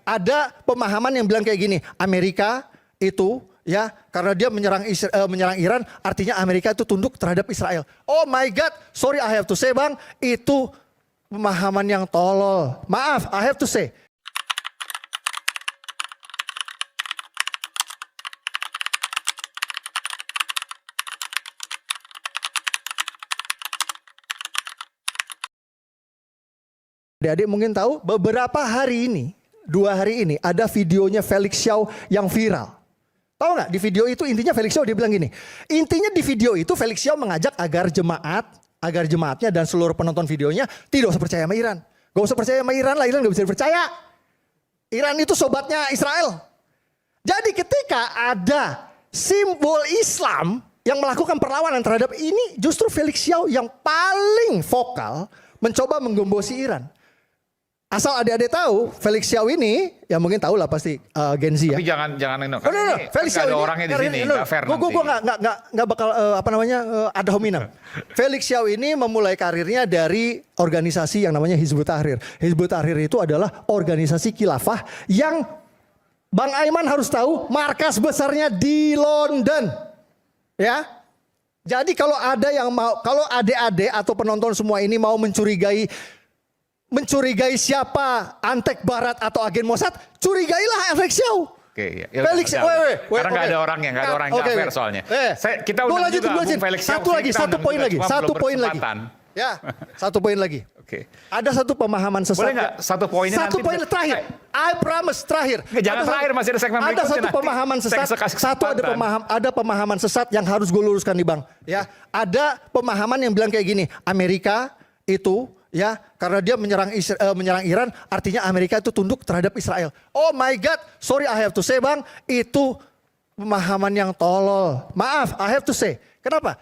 Ada pemahaman yang bilang kayak gini, Amerika itu ya karena dia menyerang Iran, artinya Amerika itu tunduk terhadap Israel. Oh my God, sorry I have to say bang, itu pemahaman yang tolol. Maaf, I have to say. Adik-adik mungkin tahu beberapa hari ini, 2 hari ini ada videonya Felix Xiao yang viral. Tahu nggak di video itu intinya Felix Xiao dia bilang gini. Intinya di video itu Felix Xiao mengajak agar jemaatnya dan seluruh penonton videonya tidak usah percaya sama Iran. Gak usah percaya sama Iran lah, Iran gak bisa dipercaya. Iran itu sobatnya Israel. Jadi ketika ada simbol Islam yang melakukan perlawanan terhadap ini, justru Felix Xiao yang paling vokal mencoba menggembosi Iran. Asal adik-adik tahu, Felix Xiao ini, ya mungkin tahu lah pasti Gen Z ya. Tapi jangan ini. Felix Xiao ada ini, orangnya di sini, nggak fair nanti. Gue nggak bakal ad hominem. Felix Xiao ini memulai karirnya dari organisasi yang namanya Hizbut Tahrir. Hizbut Tahrir itu adalah organisasi khilafah yang Bang Aiman harus tahu markas besarnya di London, ya. Jadi kalau ada yang mau, kalau adik-adik atau penonton semua ini mau mencurigai siapa Antek Barat atau agen Mossad, curigailah Felix Xiao. Oke, ya. Felix, karena nggak ada orangnya, nggak ada orang yang fair soalnya. Kita udah juga Bung Felix Xiao. Satu poin lagi. Ya, 1 poin lagi. Oke. Ada satu pemahaman sesat. Boleh nggak 1 poinnya nanti? 1 poin terakhir. I promise terakhir. Jangan terakhir, masih ada segmen berikutnya. Ada satu pemahaman sesat. Ada pemahaman sesat yang harus gue luruskan nih bang. Ya, ada pemahaman yang bilang kayak gini, Amerika itu ya karena dia menyerang Iran, artinya Amerika itu tunduk terhadap Israel. Oh my God, sorry I have to say bang, itu pemahaman yang tolol. Maaf, I have to say. Kenapa?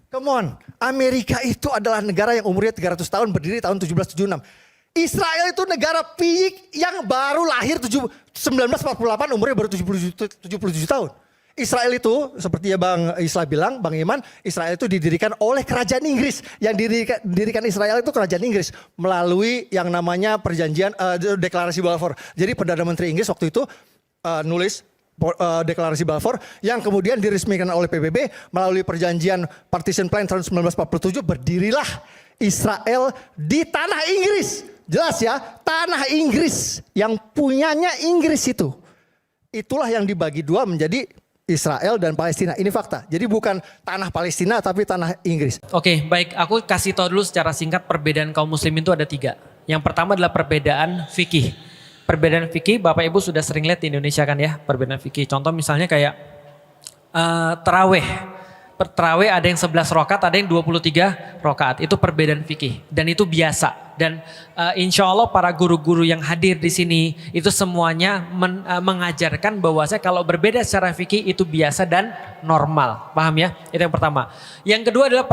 Come on, Amerika itu adalah negara yang umurnya 300 tahun, berdiri tahun 1776. Israel itu negara piyik yang baru lahir 1948, umurnya baru 77 tahun. Israel itu seperti ya Bang Islah bilang, Bang Iman, Israel itu didirikan oleh kerajaan Inggris. Yang didirikan Israel itu kerajaan Inggris melalui yang namanya perjanjian deklarasi Balfour. Jadi Perdana Menteri Inggris waktu itu nulis deklarasi Balfour yang kemudian diresmikan oleh PBB melalui perjanjian Partition Plan tahun 1947, berdirilah Israel di tanah Inggris. Jelas ya, tanah Inggris yang punyanya Inggris itu. Itulah yang dibagi 2 menjadi Israel dan Palestina. Ini fakta. Jadi bukan tanah Palestina tapi tanah Inggris. Oke, baik. Aku kasih tahu dulu secara singkat perbedaan kaum muslimin itu ada 3. Yang pertama adalah perbedaan fikih. Perbedaan fikih Bapak Ibu sudah sering lihat di Indonesia kan ya, perbedaan fikih. Contoh misalnya kayak taraweh. Taraweh ada yang 11 rakaat, ada yang 23 rakaat. Itu perbedaan fikih dan itu biasa. Dan insya Allah para guru-guru yang hadir di sini itu semuanya mengajarkan bahwasanya kalau berbeda secara fikih itu biasa dan normal. Paham ya? Itu yang pertama. Yang kedua adalah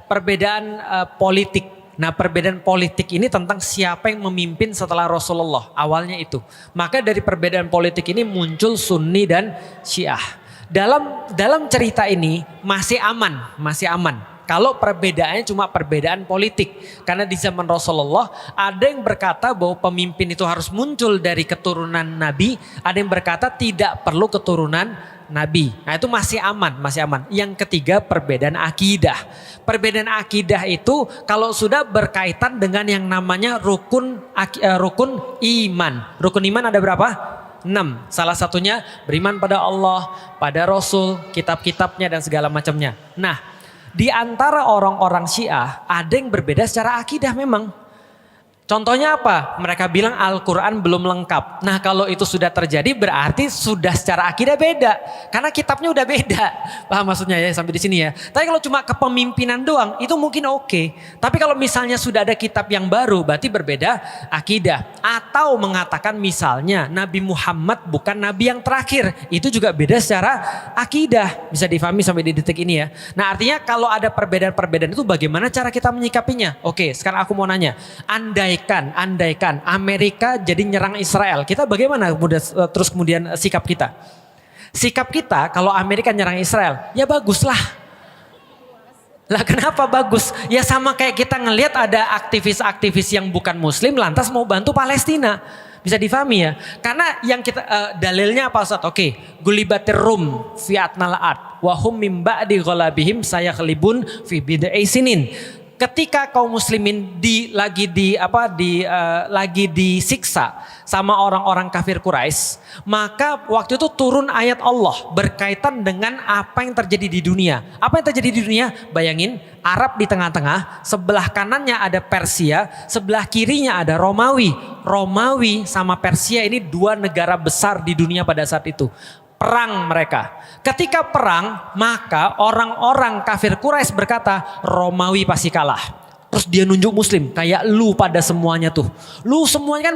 perbedaan politik. Nah, perbedaan politik ini tentang siapa yang memimpin setelah Rasulullah. Awalnya itu. Maka dari perbedaan politik ini muncul Sunni dan Syiah. Dalam cerita ini masih aman. Kalau perbedaannya cuma perbedaan politik. Karena di zaman Rasulullah ada yang berkata bahwa pemimpin itu harus muncul dari keturunan Nabi. Ada yang berkata tidak perlu keturunan Nabi. Nah itu masih aman. Yang ketiga perbedaan akidah. Perbedaan akidah itu kalau sudah berkaitan dengan yang namanya rukun iman. Rukun iman ada berapa? 6. Salah satunya beriman pada Allah, pada Rasul, kitab-kitabnya dan segala macamnya. Nah, di antara orang-orang Syiah ada yang berbeda secara akidah memang. Contohnya apa? Mereka bilang Al-Quran belum lengkap. Nah kalau itu sudah terjadi berarti sudah secara akidah beda. Karena kitabnya udah beda. Paham maksudnya ya sampai di sini ya. Tapi kalau cuma kepemimpinan doang itu mungkin oke. Tapi kalau misalnya sudah ada kitab yang baru berarti berbeda akidah. Atau mengatakan misalnya Nabi Muhammad bukan Nabi yang terakhir. Itu juga beda secara akidah. Bisa difahami sampai di detik ini ya. Nah artinya kalau ada perbedaan-perbedaan itu bagaimana cara kita menyikapinya? Oke sekarang aku mau nanya. Andaikan Amerika jadi nyerang Israel, kita bagaimana kemudian sikap kita? Sikap kita kalau Amerika nyerang Israel, ya baguslah. Lah kenapa bagus? Ya sama kayak kita ngelihat ada aktivis-aktivis yang bukan muslim lantas mau bantu Palestina. Bisa difahami ya. Karena yang kita dalilnya apa Ustaz? Oke, gulibatir rum fi atnal ard wa hum mim ba'di ghalabihim sayaghlibun fi bid'i sinin. Ketika kaum muslimin lagi disiksa sama orang-orang kafir Quraisy, maka waktu itu turun ayat Allah berkaitan dengan apa yang terjadi di dunia. Apa yang terjadi di dunia? Bayangin, Arab di tengah-tengah, sebelah kanannya ada Persia, sebelah kirinya ada Romawi. Romawi sama Persia ini dua negara besar di dunia pada saat itu. Perang mereka. Ketika perang, maka orang-orang kafir Quraisy berkata, Romawi pasti kalah. Terus dia nunjuk Muslim, kayak lu pada semuanya tuh. Lu semuanya kan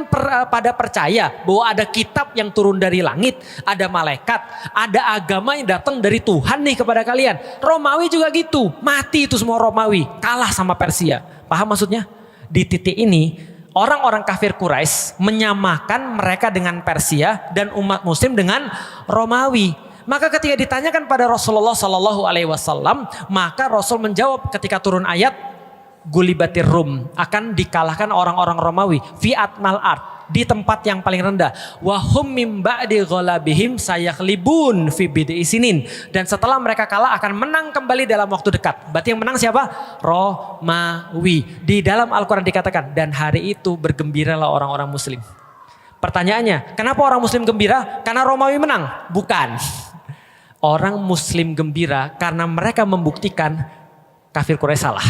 pada percaya bahwa ada kitab yang turun dari langit, ada malaikat, ada agama yang datang dari Tuhan nih kepada kalian. Romawi juga gitu, mati itu semua Romawi, kalah sama Persia. Paham maksudnya? Di titik ini, orang-orang kafir Quraisy menyamakan mereka dengan Persia dan umat Muslim dengan Romawi. Maka ketika ditanyakan pada Rasulullah Sallallahu Alaihi Wasallam, maka Rasul menjawab ketika turun ayat gulibatir rum, akan dikalahkan orang-orang Romawi fi atnal ard, di tempat yang paling rendah. Wahum mim ba'di ghalabihim sayaghlibun fi bid'i sinin, dan setelah mereka kalah akan menang kembali dalam waktu dekat. Berarti yang menang siapa? Romawi. Di dalam Al-Quran dikatakan, dan hari itu bergembiralah orang-orang Muslim. Pertanyaannya, kenapa orang Muslim gembira? Karena Romawi menang? Bukan. Orang Muslim gembira karena mereka membuktikan kafir Quraisy salah.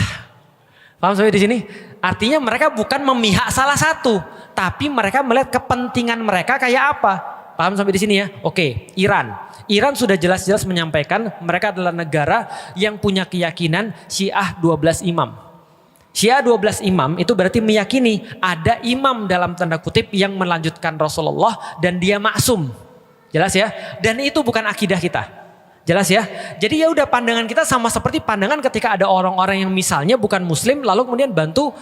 Paham sampai di sini? Artinya mereka bukan memihak salah satu, tapi mereka melihat kepentingan mereka kayak apa. Paham sampai di sini ya? Oke, Iran. Iran sudah jelas-jelas menyampaikan mereka adalah negara yang punya keyakinan Syiah 12 imam. Syiah 12 imam itu berarti meyakini ada imam dalam tanda kutip yang melanjutkan Rasulullah dan dia maksum. Jelas ya? Dan itu bukan akidah kita. Jelas ya? Jadi ya udah, pandangan kita sama seperti pandangan ketika ada orang-orang yang misalnya bukan muslim lalu kemudian bantu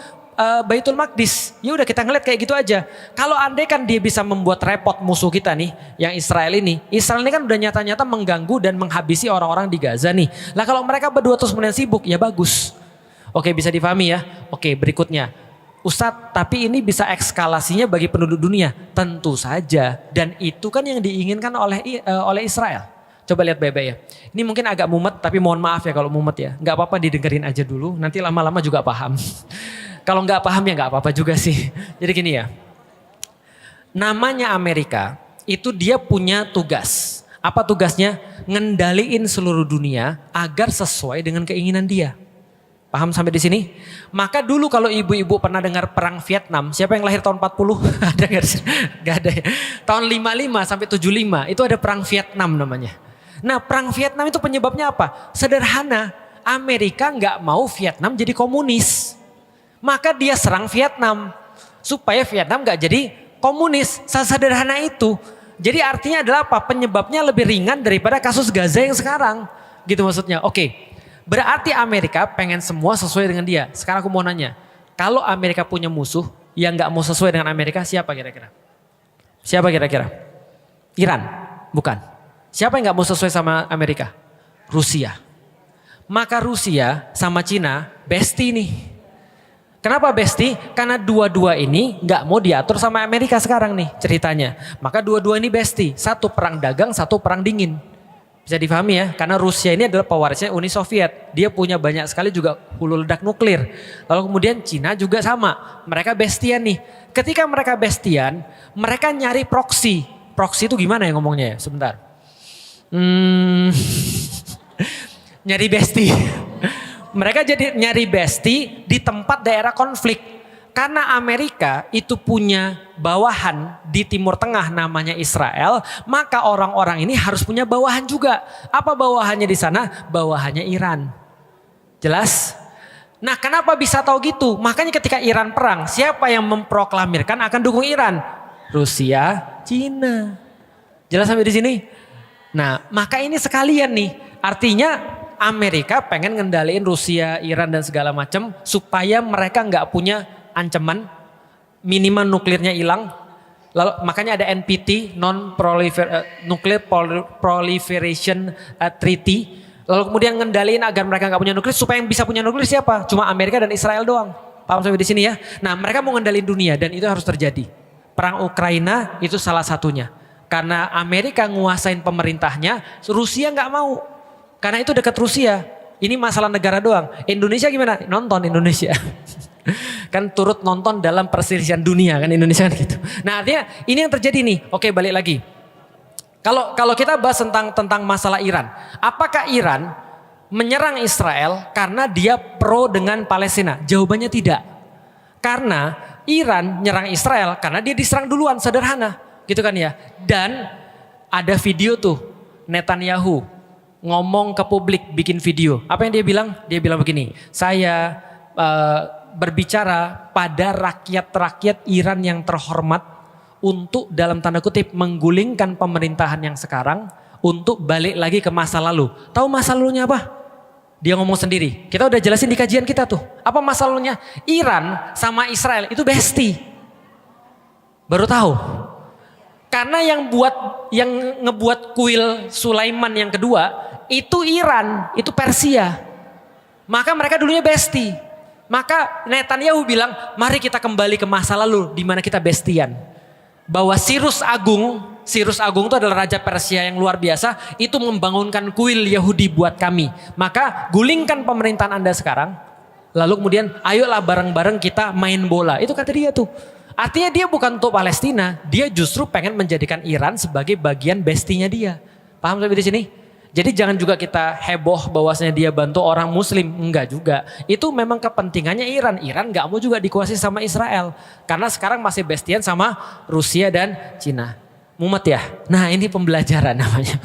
Baitul Maqdis. Ya udah, kita ngeliat kayak gitu aja. Kalau andai kan dia bisa membuat repot musuh kita nih, yang Israel ini. Israel ini kan udah nyata-nyata mengganggu dan menghabisi orang-orang di Gaza nih. Lah kalau mereka berdua terus kemudian sibuk, ya bagus. Oke, bisa difahami ya? Oke, berikutnya. Ustadz, tapi ini bisa ekskalasinya bagi penduduk dunia? Tentu saja. Dan itu kan yang diinginkan oleh Israel. Coba lihat baik-baik ya. Ini mungkin agak mumet, tapi mohon maaf ya kalau mumet ya. Nggak apa-apa, didengerin aja dulu. Nanti lama-lama juga paham. Kalau nggak paham ya nggak apa-apa juga sih. Jadi gini ya. Namanya Amerika, itu dia punya tugas. Apa tugasnya? Ngendaliin seluruh dunia agar sesuai dengan keinginan dia. Paham sampai di sini? Maka dulu kalau ibu-ibu pernah dengar perang Vietnam, siapa yang lahir tahun 40? Ada nggak? Nggak ada ya. Tahun 55 sampai 75 itu ada perang Vietnam namanya. Nah, perang Vietnam itu penyebabnya apa? Sederhana, Amerika nggak mau Vietnam jadi komunis. Maka dia serang Vietnam supaya Vietnam nggak jadi komunis. Sederhana itu. Jadi artinya adalah apa? Penyebabnya lebih ringan daripada kasus Gaza yang sekarang. Gitu maksudnya. Oke, berarti Amerika pengen semua sesuai dengan dia. Sekarang aku mau nanya, kalau Amerika punya musuh yang nggak mau sesuai dengan Amerika, siapa kira-kira? Siapa kira-kira? Iran? Bukan. Siapa yang gak mau sesuai sama Amerika? Rusia. Maka Rusia sama Cina bestie nih. Kenapa bestie? Karena dua-dua ini gak mau diatur sama Amerika sekarang nih ceritanya. Maka dua-dua ini bestie. Satu perang dagang, satu perang dingin. Bisa difahami ya, karena Rusia ini adalah pewarisnya Uni Soviet. Dia punya banyak sekali juga hulu ledak nuklir. Lalu kemudian Cina juga sama. Mereka bestian nih. Ketika mereka bestian, mereka nyari proksi. Proksi itu gimana ya ngomongnya ya? Sebentar. Nyari bestie. Mereka jadi nyari bestie di tempat daerah konflik. Karena Amerika itu punya bawahan di Timur Tengah namanya Israel, maka orang-orang ini harus punya bawahan juga. Apa bawahannya di sana? Bawahannya Iran. Jelas? Nah, kenapa bisa tahu gitu? Makanya ketika Iran perang, siapa yang memproklamirkan akan dukung Iran? Rusia, Cina. Jelas sampai di sini? Nah, maka ini sekalian nih, artinya Amerika pengen ngendaliin Rusia, Iran dan segala macam supaya mereka nggak punya ancaman, minimal nuklirnya hilang. Lalu makanya ada NPT, Nuclear Proliferation Treaty. Lalu kemudian ngendaliin agar mereka nggak punya nuklir, supaya yang bisa punya nuklir siapa? Cuma Amerika dan Israel doang. Paham sampai di sini ya? Nah, mereka mau ngendaliin dunia dan itu harus terjadi. Perang Ukraina itu salah satunya. Karena Amerika nguasain pemerintahnya, Rusia nggak mau. Karena itu dekat Rusia. Ini masalah negara doang. Indonesia gimana? Nonton Indonesia. Kan turut nonton dalam perselisihan dunia kan Indonesia kan gitu. Nah artinya ini yang terjadi nih. Oke, balik lagi. Kalau kita bahas tentang masalah Iran, apakah Iran menyerang Israel karena dia pro dengan Palestina? Jawabannya tidak. Karena Iran nyerang Israel karena dia diserang duluan, sederhana, gitu kan ya. Dan ada video tuh Netanyahu ngomong ke publik, bikin video. Apa yang dia bilang? Dia bilang begini, saya berbicara pada rakyat-rakyat Iran yang terhormat untuk dalam tanda kutip menggulingkan pemerintahan yang sekarang untuk balik lagi ke masa lalu. Tahu masa lalunya apa? Dia ngomong sendiri. Kita udah jelasin di kajian kita tuh. Apa masa lalunya? Iran sama Israel itu bestie. Baru tahu. Karena yang ngebuat kuil Sulaiman yang kedua itu Iran, itu Persia. Maka mereka dulunya bestie. Maka Netanyahu bilang, mari kita kembali ke masa lalu di mana kita bestian. Bahwa Cyrus Agung itu adalah raja Persia yang luar biasa, itu membangunkan kuil Yahudi buat kami. Maka gulingkan pemerintahan Anda sekarang, lalu kemudian ayolah bareng-bareng kita main bola. Itu kata dia tuh. Artinya dia bukan untuk Palestina, dia justru pengen menjadikan Iran sebagai bagian bestinya dia. Paham sampai di sini? Jadi jangan juga kita heboh bahwasanya dia bantu orang muslim. Enggak juga. Itu memang kepentingannya Iran. Iran gak mau juga dikuasai sama Israel. Karena sekarang masih bestian sama Rusia dan Cina. Mumet ya? Nah ini pembelajaran namanya.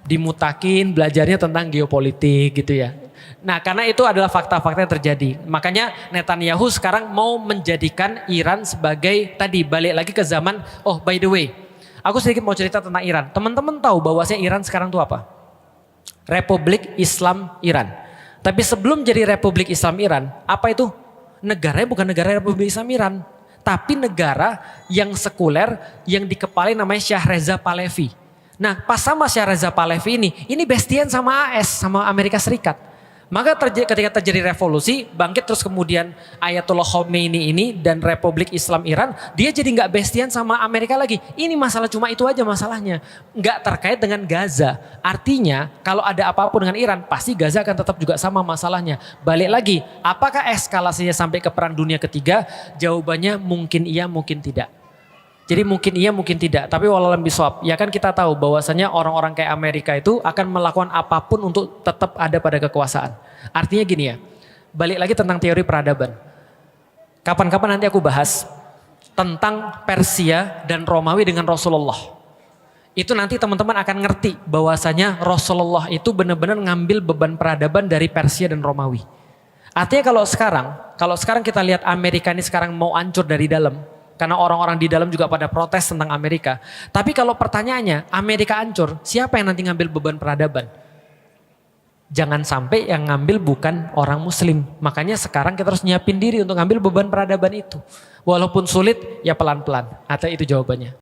Dimutakin belajarnya tentang geopolitik gitu ya. Nah karena itu adalah fakta-fakta yang terjadi. Makanya Netanyahu sekarang mau menjadikan Iran sebagai, tadi balik lagi ke zaman, oh by the way. Aku sedikit mau cerita tentang Iran. Teman-teman tahu bahwasanya Iran sekarang itu apa? Republik Islam Iran. Tapi sebelum jadi Republik Islam Iran, apa itu? Negaranya bukan negara Republik Islam Iran. Tapi negara yang sekuler yang dikepalai namanya Shah Reza Pahlavi. Nah pas sama Shah Reza Pahlavi ini bestian sama AS, sama Amerika Serikat. Maka ketika terjadi revolusi, bangkit terus kemudian Ayatollah Khomeini ini dan Republik Islam Iran, dia jadi nggak bestian sama Amerika lagi. Ini masalah cuma itu aja masalahnya. Nggak terkait dengan Gaza. Artinya kalau ada apapun dengan Iran, pasti Gaza akan tetap juga sama masalahnya. Balik lagi, apakah eskalasinya sampai ke Perang Dunia Ketiga? Jawabannya mungkin iya, mungkin tidak. Jadi mungkin iya, mungkin tidak. Tapi walau bisawab, ya kan kita tahu bahwasanya orang-orang kayak Amerika itu akan melakukan apapun untuk tetap ada pada kekuasaan. Artinya gini ya, balik lagi tentang teori peradaban. Kapan-kapan nanti aku bahas tentang Persia dan Romawi dengan Rasulullah. Itu nanti teman-teman akan ngerti bahwasanya Rasulullah itu benar-benar ngambil beban peradaban dari Persia dan Romawi. Artinya kalau sekarang kita lihat Amerika ini sekarang mau hancur dari dalam. Karena orang-orang di dalam juga pada protes tentang Amerika. Tapi kalau pertanyaannya, Amerika hancur, siapa yang nanti ngambil beban peradaban? Jangan sampai yang ngambil bukan orang muslim. Makanya sekarang kita harus nyiapin diri untuk ngambil beban peradaban itu. Walaupun sulit, ya pelan-pelan. Atau itu jawabannya.